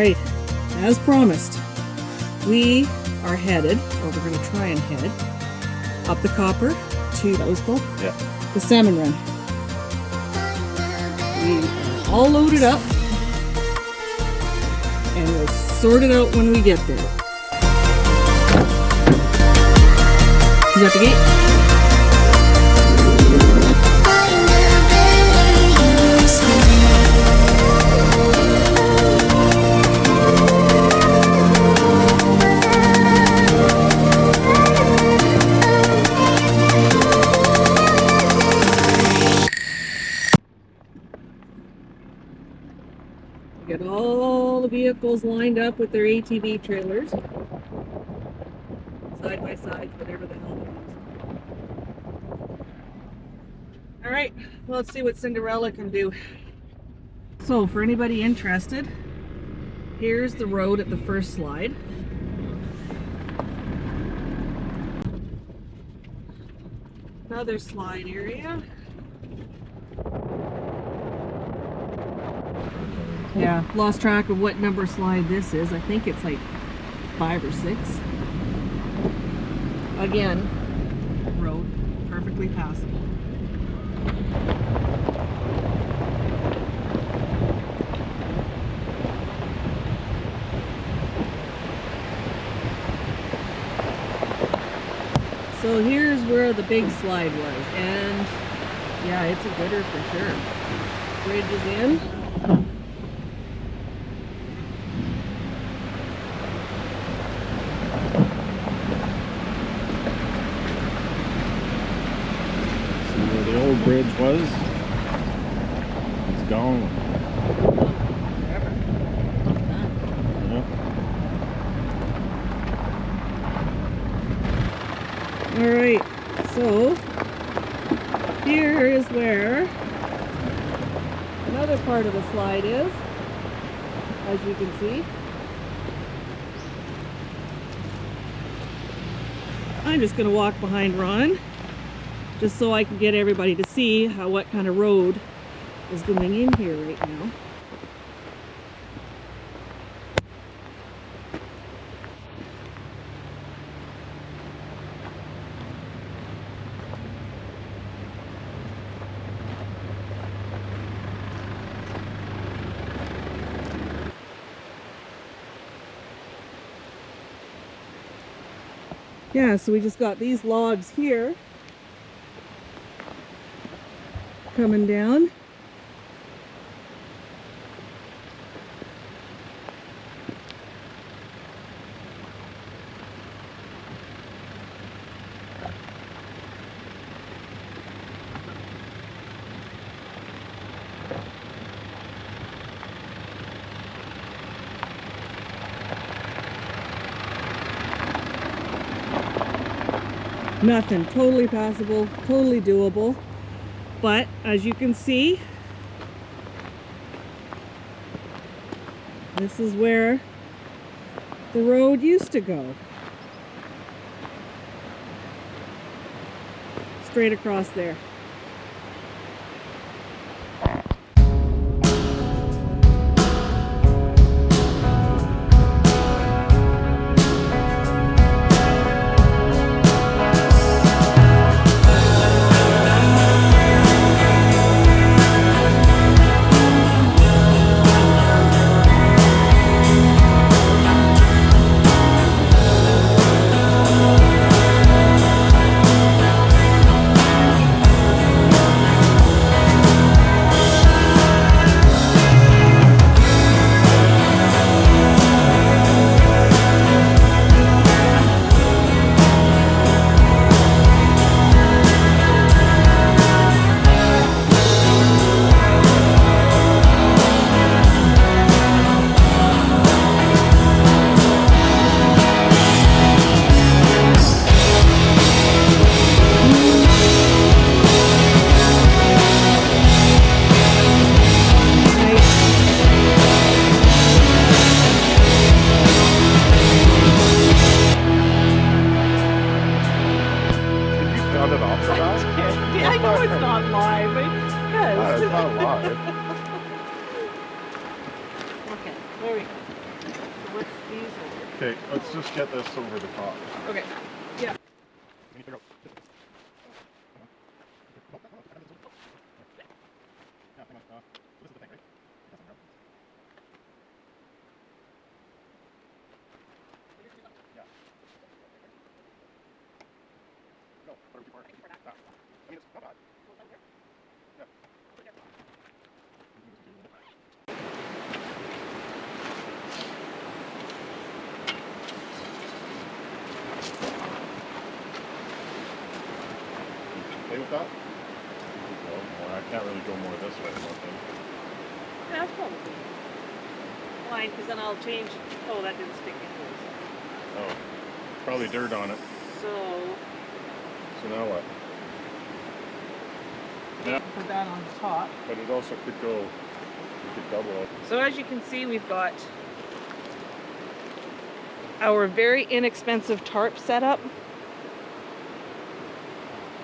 Alright, as promised, we are headed, or we're going to try and head, up the Copper to, that was called? Yeah. The Salmon Run. We are all loaded up, and we'll sort it out when we get there. Is that the gate? Get all the vehicles lined up with their ATV trailers, side by side, whatever the hell it is. All right, well, let's see what Cinderella can do. So for anybody interested, here's the road at the first slide. Another slide area. Yeah, lost track of what number slide this is. I think it's like 5 or 6. Again, road, perfectly passable. So here's where the big slide was, and yeah, it's a gooder for sure. Bridge is in. The old bridge was, it's gone. Forever. Yeah. All right, so here is where another part of the slide is, as you can see. I'm just going to walk behind Ron, just so I can get everybody to see what kind of road is going in here right now. Yeah, so we just got these logs here coming down. Nothing, totally passable, totally doable. But as you can see, this is where the road used to go. Straight across there. There we go. Okay, let's just get this over the top. Okay. Yeah. Okay with that? Well, I can't really go more this way, I don't think. Yeah, that's probably fine, because then I'll change. Oh, that didn't stick in. Oh, probably dirt on it. So now what? yeah, put that on top. But it also could go, you could double it. So as you can see, we've got our very inexpensive tarp setup.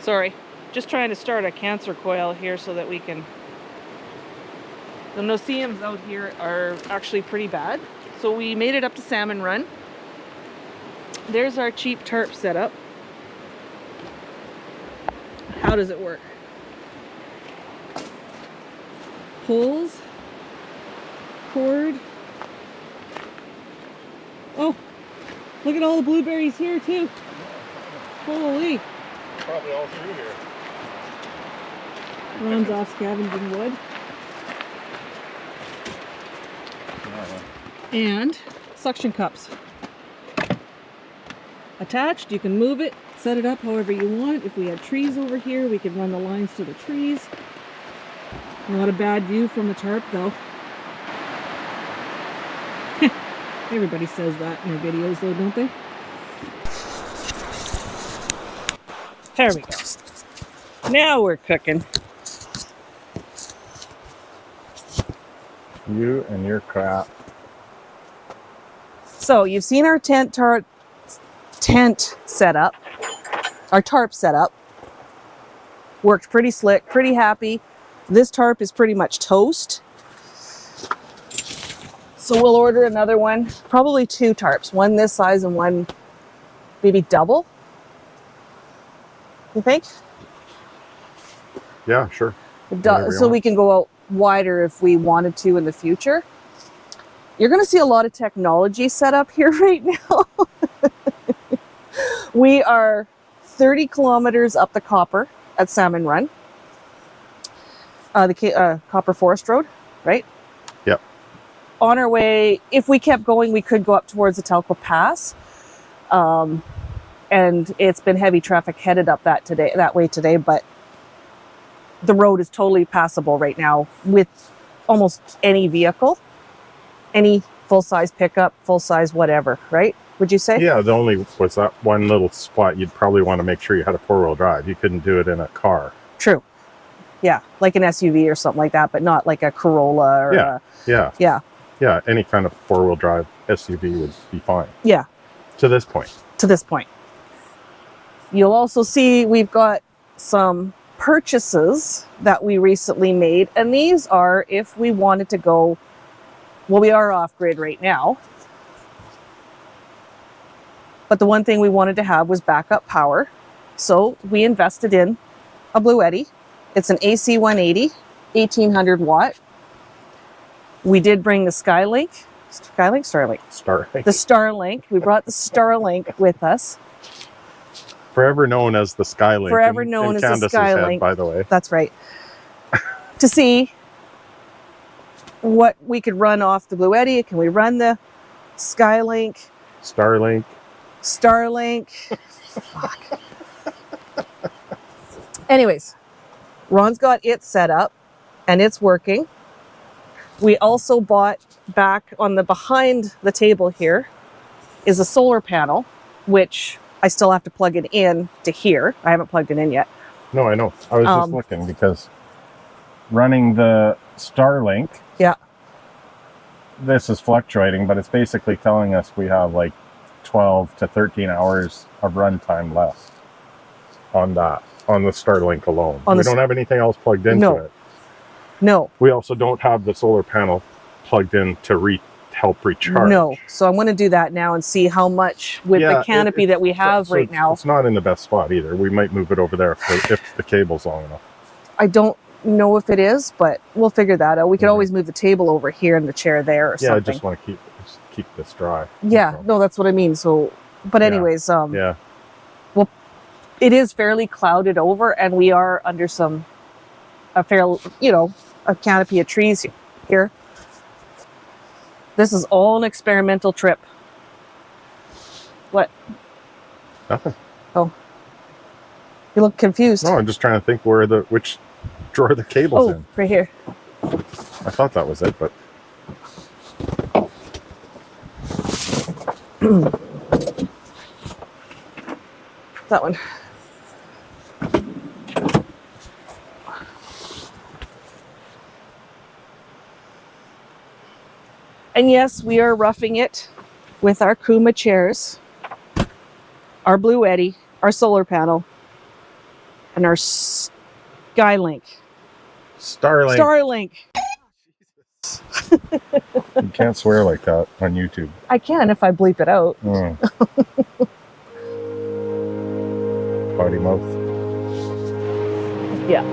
Sorry, just trying to start a cancer coil here so that we can... The no-see-ums out here are actually pretty bad. So we made it up to Salmon Run. There's our cheap tarp setup. How does it work? Poles, cord. Oh, look at all the blueberries here too. Holy. Probably all through here. Ron's off scavenging wood. And suction cups. Attached, you can move it, set it up however you want. If we had trees over here, we could run the lines to the trees. Not a bad view from the tarp though. Everybody says that in their videos though, don't they? There we go. Now we're cooking. You and your crap. So you've seen our tent setup, our tarp setup. Worked pretty slick, pretty happy. This tarp is pretty much toast. So we'll order another one, probably 2 tarps, one this size and one maybe double. You think? Yeah, sure. So we can go out wider if we wanted to in the future. You're going to see a lot of technology set up here right now. We are 30 kilometers up the Copper at Salmon Run. The Copper Forest Road, right? Yep. On our way, if we kept going, we could go up towards the Telkwa Pass. And it's been heavy traffic headed up that way today, but the road is totally passable right now with almost any vehicle, any full-size pickup, full-size whatever, right? Would you say? Yeah, the only was that one little spot you'd probably want to make sure you had a 4-wheel drive. You couldn't do it in a car. True. Yeah, like an SUV or something like that, but not like a Corolla or Yeah, any kind of 4-wheel drive SUV would be fine. Yeah. To this point. To this point. You'll also see we've got some purchases that we recently made, and these are if we wanted to go, well, we are off-grid right now, but the one thing we wanted to have was backup power, so we invested in a Bluetti. It's an AC 180, 1800 watt. We did bring the Starlink. The Starlink. We brought the Starlink with us. Forever known as the Skylink. Forever known as the Skylink. Head, by the way. That's right. To see what we could run off the Bluetti. Can we run the Skylink? Starlink. Fuck. Anyways, Ron's got it set up and it's working. We also bought back on the behind the table here is a solar panel, which I still have to plug it in to here. I haven't plugged it in yet. No, I know. I was just looking because running the Starlink. Yeah. This is fluctuating, but it's basically telling us we have like 12 to 13 hours of runtime left on that, on the Starlink alone. We don't have anything else plugged into it. No. We also don't have the solar panel plugged in to help recharge. No. So I'm going to do that now and see how much with the canopy that we have right now. It's not in the best spot either. We might move it over there if the cable's long enough. I don't know if it is, but we'll figure that out. We could always move the table over here and the chair there or something. I just want to keep this dry. Yeah, no, that's what I mean. So, but anyways, yeah. Well, it is fairly clouded over, and we are under a canopy of trees here. This is all an experimental trip. What? Nothing. Oh. You look confused. No, I'm just trying to think which drawer the cable's in. Right here. I thought that was it, but... That one. And yes, we are roughing it with our Kuma chairs, our Blue Eddy, our solar panel, and our Skylink. Starlink. You can't swear like that on YouTube. I can if I bleep it out. Potty mouth. Yeah.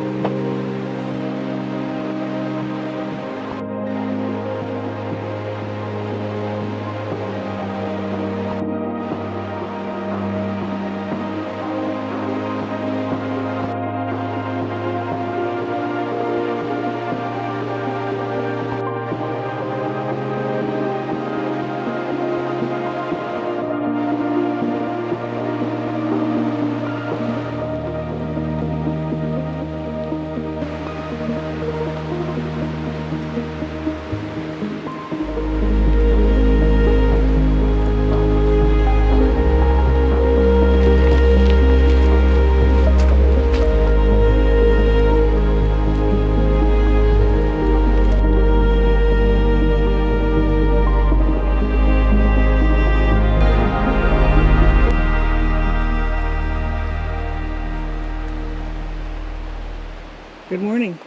Good morning.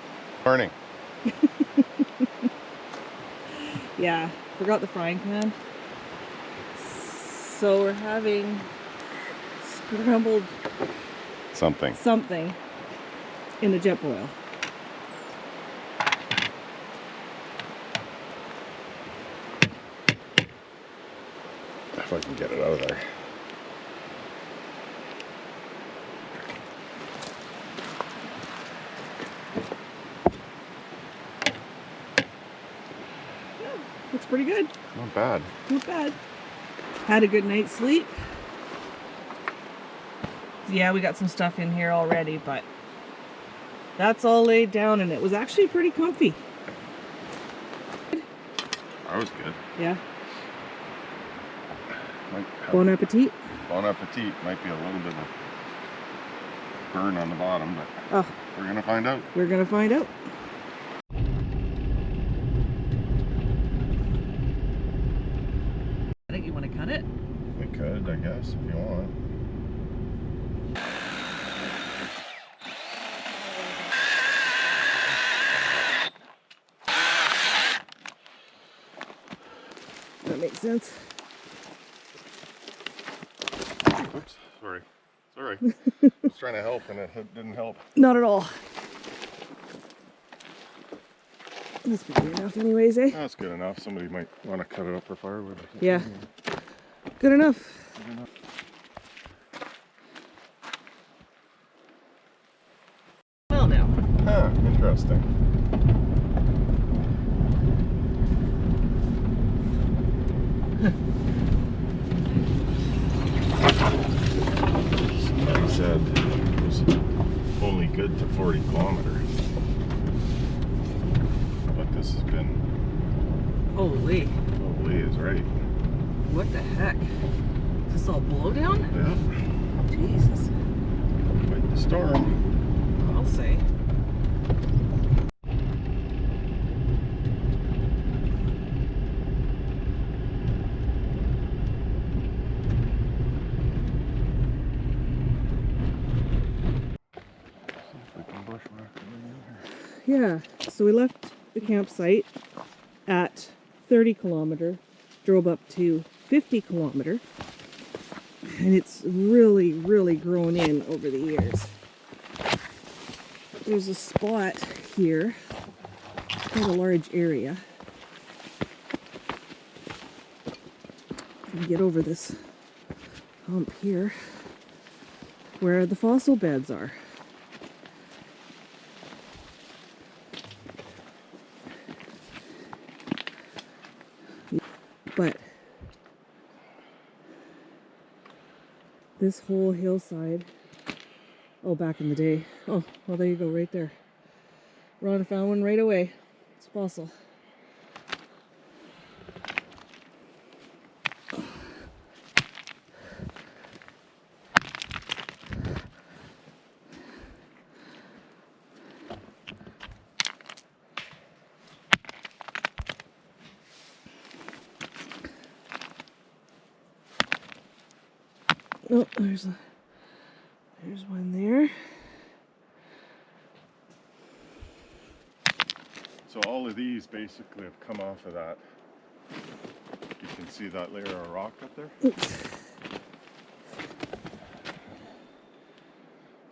Morning. Yeah, forgot the frying pan. So we're having scrambled something in the jet boil. If I can get it out of there. Looks pretty good. Not bad. Not bad. Had a good night's sleep. Yeah, we got some stuff in here already, but that's all laid down and it was actually pretty comfy. That was good. Yeah. Bon appetit. Bon appetit. Might be a little bit of burn on the bottom, but we're going to find out. We're going to find out. I think you want to cut it? We could, I guess, if you want. That makes sense. Oops, sorry. Sorry. I was trying to help and it didn't help. Not at all. That's probably enough anyways, eh? That's good enough. Somebody might want to cut it up for firewood. Yeah. Good enough. Good enough. Well now. Huh, interesting. Somebody said it was only good to 40 kilometers. But this has been... Holy. Holy is right. What the heck? Is this all blowdown? Yeah. Jesus. Quite the storm. I'll say. Yeah, so we left the campsite at 30 kilometer, drove up to 50 kilometer, and it's really, really grown in over the years. There's a spot here, quite a large area. If you can get over this hump here, where the fossil beds are. But this whole hillside, oh, back in the day, oh, well, there you go, right there. Ron found one right away. It's fossil. Oh, there's one there. So all of these basically have come off of that. You can see that layer of rock up there. Oops.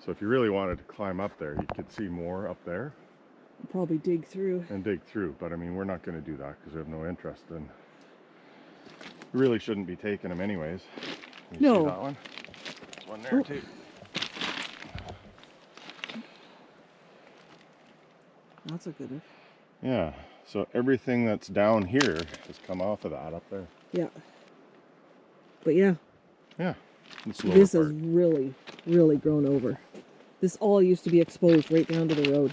So if you really wanted to climb up there, you could see more up there. Probably dig through. And dig through, but I mean, we're not going to do that because we have no interest in. We really shouldn't be taking them anyways. You No. see that one? There's one there too. That's a good one. Yeah, so everything that's down here has come off of that up there. Yeah. But yeah. Yeah. This is really, really grown over. This all used to be exposed right down to the road.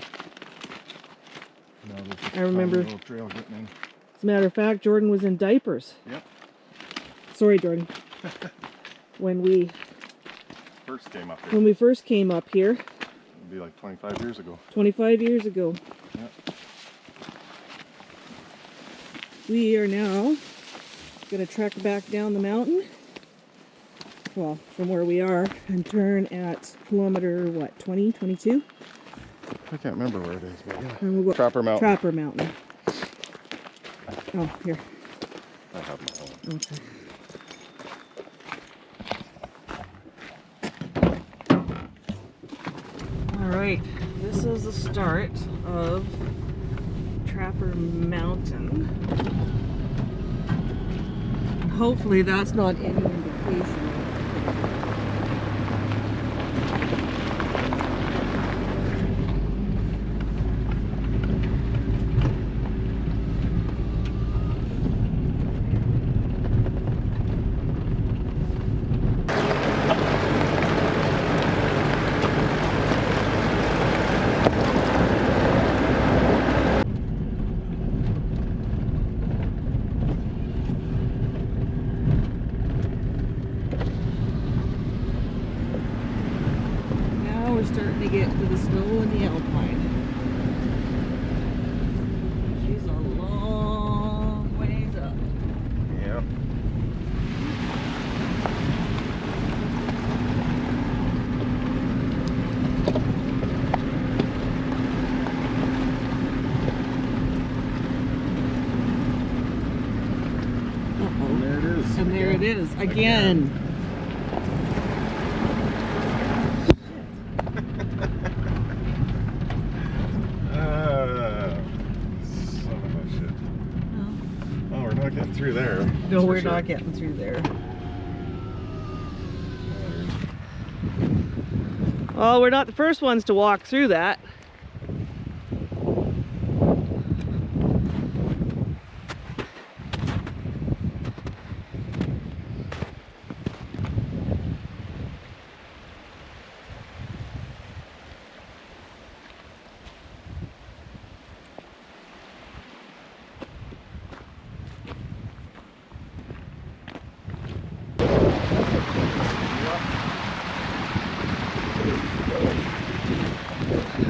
I remember. Trail getting in. As a matter of fact, Jordan was in diapers. Yep. Sorry, Jordan. When we First came up here. when we first came up here, It'd be like 25 years ago. 25 years ago. Yep. We are now going to trek back down the mountain. Well, from where we are, and turn at kilometer, what, 20, 22? I can't remember where it is, but yeah. And we'll go Trapper Mountain. Trapper Mountain. Oh, here. I have my phone. Okay. Alright, this is the start of Trapper Mountain. Hopefully that's not any indication. We're starting to get to the snow and the alpine. She's a long ways up. Yep. Uh-oh. And there it is. And there it is again. Getting through there. No, we're not getting through there. Well, we're not the first ones to walk through that.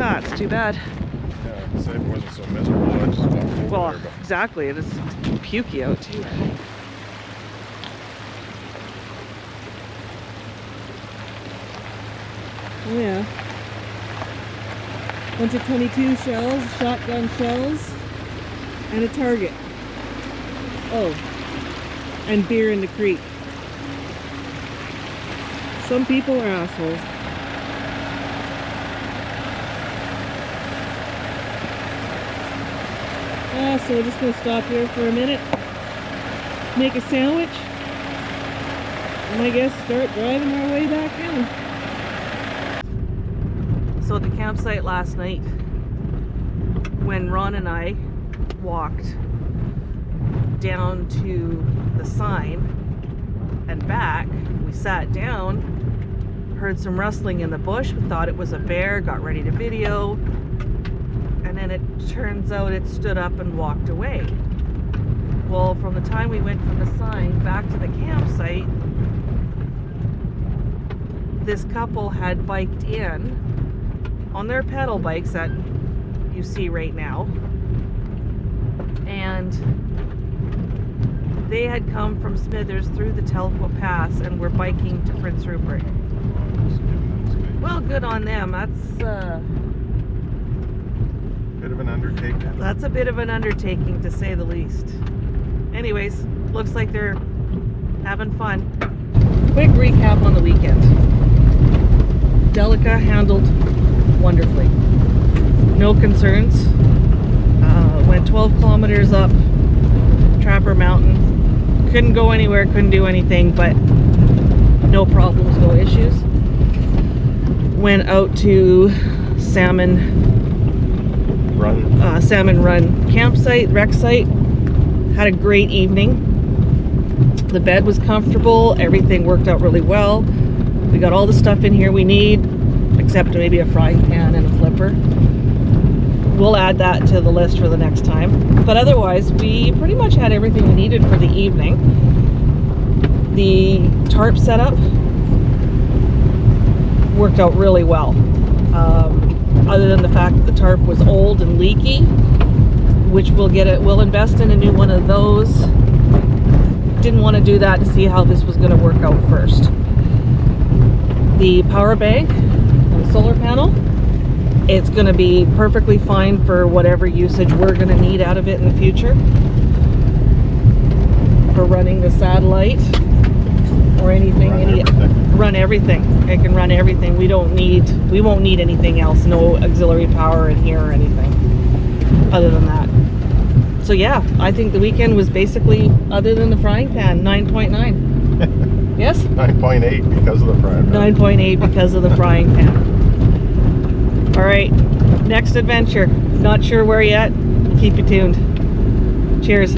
Ah, it's too bad. Yeah, if it wasn't so miserable, I just walked over Well, there, but exactly. It is pukey out too. Oh yeah. Bunch of 22 shells, shotgun shells, and a target. Oh, and beer in the creek. Some people are assholes. So we're just going to stop here for a minute, make a sandwich, and I guess start driving our way back down. So at the campsite last night, when Ron and I walked down to the sign and back, we sat down, heard some rustling in the bush, we thought it was a bear, got ready to video, and then it turns out it stood up and walked away. Well, from the time we went from the sign back to the campsite, this couple had biked in on their pedal bikes that you see right now, and they had come from Smithers through the Telkwa Pass and were biking to Prince Rupert. Well, good on them. That's bit of an undertaking. That's a bit of an undertaking, to say the least. Anyways, looks like they're having fun. Quick recap on the weekend. Delica handled wonderfully. No concerns. Went 12 kilometers up Trapper Mountain. Couldn't go anywhere, couldn't do anything, but no problems, no issues. Went out to Salmon Run campsite, rec site. Had a great evening. The bed was comfortable. Everything worked out really well. We got all the stuff in here we need, except maybe a frying pan and a flipper. We'll add that to the list for the next time. But otherwise, we pretty much had everything we needed for the evening. The tarp setup worked out really well. Other than the fact that the tarp was old and leaky, which we'll invest in a new one of those. Didn't want to do that to see how this was going to work out first. The power bank and the solar panel, it's going to be perfectly fine for whatever usage we're going to need out of it in the future. For running the satellite or anything, run everything. It can run everything. We won't need anything else. No auxiliary power in here or anything other than that. So yeah, I think the weekend was basically, other than the frying pan, 9.9. Yes? 9.8 because of the frying pan. 9.8 because of the frying pan. All right, next adventure. Not sure where yet. Keep you tuned. Cheers.